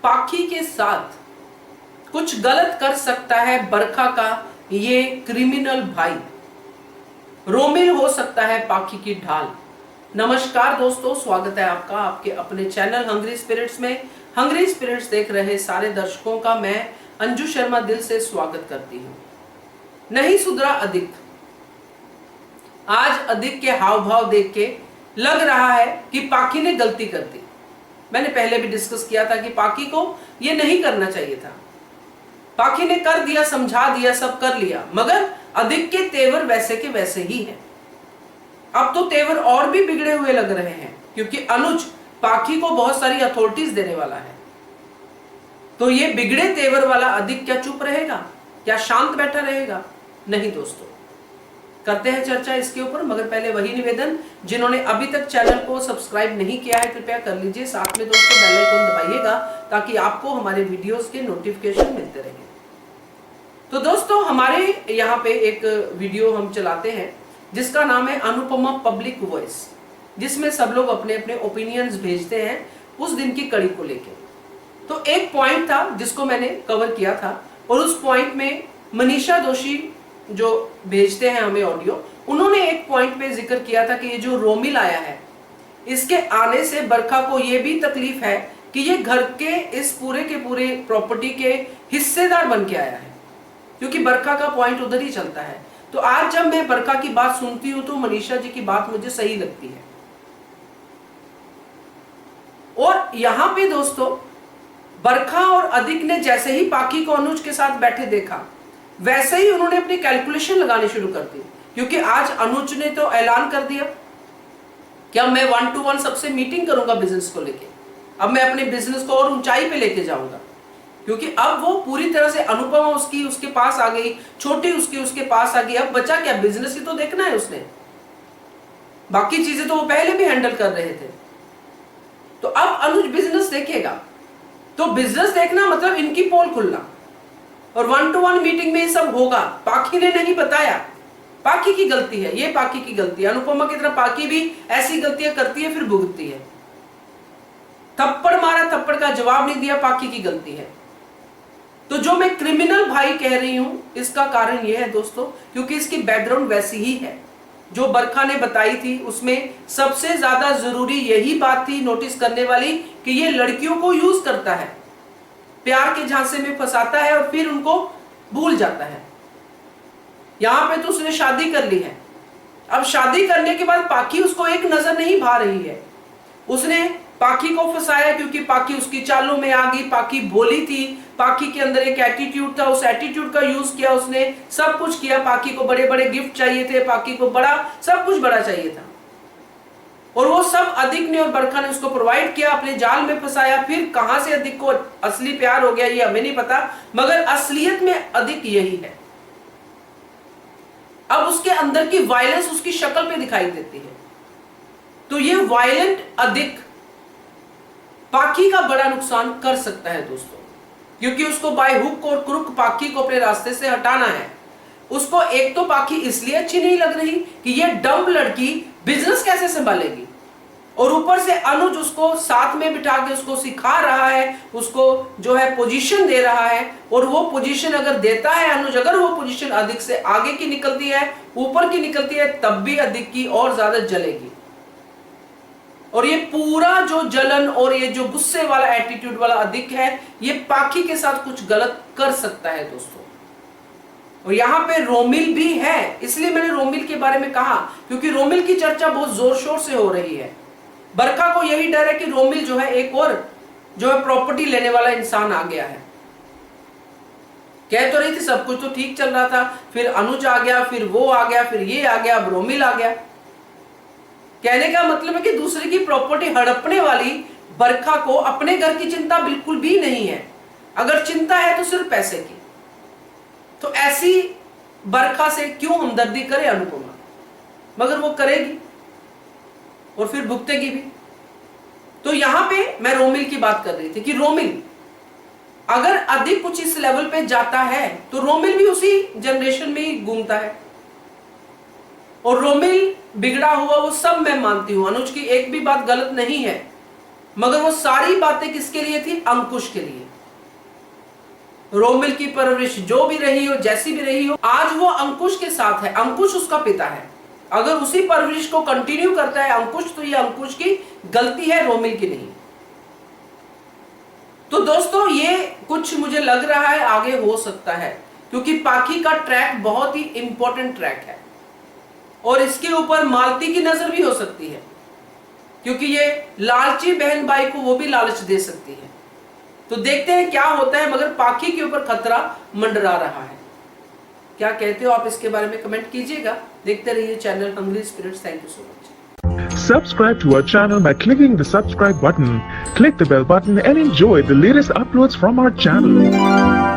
पाखी के साथ कुछ गलत कर सकता है बरखा का ये क्रिमिनल भाई। रोमिल हो सकता है पाखी की ढाल। नमस्कार दोस्तों, स्वागत है आपका आपके अपने चैनल हंग्री स्पिरिट्स में। हंग्री स्पिरिट्स देख रहे सारे दर्शकों का मैं अंजू शर्मा दिल से स्वागत करती हूं। नहीं सुधरा अधिक। आज अधिक के हाव भाव देख के लग रहा है कि पाखी ने गलती कर दी। मैंने पहले भी डिस्कस किया था कि पाखी को यह नहीं करना चाहिए था। पाखी ने कर दिया, समझा दिया, सब कर लिया, मगर अधिक के तेवर वैसे के वैसे ही हैं। अब तो तेवर और भी बिगड़े हुए लग रहे हैं, क्योंकि अनुज पाखी को बहुत सारी अथॉरिटीज देने वाला है। तो ये बिगड़े तेवर वाला अधिक क्या चुप रहेगा? क्या शांत बैठा रहेगा? नहीं दोस्तों, करते हैं चर्चा इसके ऊपर। मगर पहले वही निवेदन, जिन्होंने अभी तक चैनल को सब्सक्राइब नहीं किया है कृपया कर लीजिए। साथ में दोस्तों बेल आइकन दबाइएगा ताकि आपको हमारे वीडियोस के नोटिफिकेशन मिलते रहें। तो दोस्तों, हमारे यहाँ पे एक वीडियो हम चलाते हैं जिसका नाम है अनुपमा पब्लिक वॉइस, जिसमें सब लोग अपने अपने ओपिनियंस भेजते हैं उस दिन की कड़ी को लेकर। तो एक पॉइंट था जिसको मैंने कवर किया था, और उस पॉइंट में मनीषा दोषी जो भेजते हैं हमें ऑडियो, उन्होंने एक पॉइंट पे जिक्र किया था कि ये जो रोमिल आया है, इसके आने से बरखा को ये भी तकलीफ है कि ये घर के इस पूरे के पूरे प्रॉपर्टी के हिस्सेदार बन के आया है, क्योंकि बरखा का पॉइंट उधर ही चलता है। तो आज जब मैं बरखा की बात सुनती हूं तो मनीषा जी की बात मुझे सही लगती है। और यहां पे दोस्तों, बरखा और अधिक ने जैसे ही पाखी को अनुज के साथ बैठे देखा, वैसे ही उन्होंने अपनी कैलकुलेशन लगानी शुरू कर दी। क्योंकि आज अनुज ने तो ऐलान कर दिया कि अब मैं 1 to 1 सबसे मीटिंग करूंगा बिजनेस को लेके। अब मैं अपने बिजनेस को और ऊंचाई पे लेके जाऊंगा, क्योंकि अब वो पूरी तरह से अनुपमा उसके पास आ गई, छोटी उसके पास आ गई। अब बचा क्या? बिजनेस ही तो देखना है उसने। बाकी चीजें तो वो पहले भी हैंडल कर रहे थे। तो अब अनुज बिजनेस देखेगा, तो बिजनेस देखना मतलब इनकी पोल खुलना, और 1 to 1 मीटिंग में ये सब होगा। पाखी ने नहीं बताया, पाखी की गलती है, ये पाखी की गलती है। अनुपमा की तरह पाखी भी ऐसी गलतियां करती है, फिर भुगतती है। थप्पड़ मारा, थप्पड़ का जवाब नहीं दिया, पाखी की गलती है। तो जो मैं क्रिमिनल भाई कह रही हूं, इसका कारण यह है दोस्तों, क्योंकि इसकी बैकग्राउंड वैसी ही है जो बरखा ने बताई थी। उसमें सबसे ज्यादा जरूरी यही बात थी नोटिस करने वाली, कि ये लड़कियों को यूज करता है, प्यार के झांसे में फंसाता है और फिर उनको भूल जाता है। यहां पे तो उसने शादी कर ली है। अब शादी करने के बाद पाखी उसको एक नजर नहीं भा रही है। उसने पाखी को फंसाया क्योंकि पाखी उसकी चालों में आ गई। पाखी भोली थी, पाखी के अंदर एक एटीट्यूड था, उस एटीट्यूड का यूज किया उसने, सब कुछ किया। पाखी को बड़े बड़े गिफ्ट चाहिए थे, पाखी को बड़ा सब कुछ बड़ा चाहिए था, और वो सब अधिक ने और बरखा ने उसको प्रोवाइड किया, अपने जाल में फंसाया। फिर कहां से अधिक को असली प्यार हो गया ये हमें नहीं पता, मगर असलियत में अधिक यही है। अब उसके अंदर की वायलेंस उसकी शक्ल पे दिखाई देती है। तो ये वायलेंट अधिक पाखी का बड़ा नुकसान कर सकता है दोस्तों, क्योंकि उसको बाय हुक और क्रुक पाखी को अपने रास्ते से हटाना है। उसको एक तो पाखी इसलिए अच्छी नहीं लग रही कि ये डम्ब लड़की बिजनेस कैसे संभालेगी, और ऊपर से अनुज उसको साथ में बिठा के उसको सिखा रहा है, उसको जो है पोजीशन दे रहा है। और वो पोजीशन अगर देता है अनुज, अगर वो पोजीशन अधिक से आगे की निकलती है, ऊपर की निकलती है, तब भी अधिक की और ज्यादा जलेगी। और ये पूरा जो जलन और ये जो गुस्से वाला एटीट्यूड वाला अधिक है, ये पाखी के साथ कुछ गलत कर सकता है दोस्तों। और यहाँ पे रोमिल भी है, इसलिए मैंने रोमिल के बारे में कहा, क्योंकि रोमिल की चर्चा बहुत जोर शोर से हो रही है। बरखा को यही डर है कि रोमिल जो है एक और जो है प्रॉपर्टी लेने वाला इंसान आ गया है। कह तो रही थी सब कुछ तो ठीक चल रहा था, फिर अनुज आ गया, फिर वो आ गया, फिर ये आ गया, अब रोमिल आ गया। कहने का मतलब है कि दूसरे की प्रॉपर्टी हड़पने वाली बरखा को अपने घर की चिंता बिल्कुल भी नहीं है। अगर चिंता है तो सिर्फ पैसे की। तो ऐसी बरखा से क्यों हमदर्दी करे अनुपमा? मगर वो करेगी और फिर भुगतेगी भी। तो यहां पे मैं रोमिल की बात कर रही थी कि रोमिल अगर अधिक कुछ इस लेवल पे जाता है तो रोमिल भी उसी जनरेशन में ही घूमता है। और रोमिल बिगड़ा हुआ वो सब मैं मानती हूं, अनुज की एक भी बात गलत नहीं है, मगर वो सारी बातें किसके लिए थी? अंकुश के लिए। रोमिल की परवरिश जो भी रही हो, जैसी भी रही हो, आज वो अंकुश के साथ है। अंकुश उसका पिता है। अगर उसी परवरिश को कंटिन्यू करता है अंकुश, तो ये अंकुश की गलती है, रोमिल की नहीं। तो दोस्तों ये कुछ मुझे लग रहा है आगे हो सकता है, क्योंकि पाखी का ट्रैक बहुत ही इंपॉर्टेंट ट्रैक है और इसके ऊपर मालती की नजर भी हो सकती है, क्योंकि ये लालची बहन भाई को वो भी लालच दे सकती है। तो देखते हैं क्या होता है, मगर पाखी के ऊपर खतरा मंडरा रहा है। क्या कहते हो आप इसके बारे में कमेंट कीजिएगा। देखते रहिए channel hungry spirits. Thank you so much. Subscribe to our channel by clicking the subscribe button. Click the bell button and enjoy the latest uploads from our channel.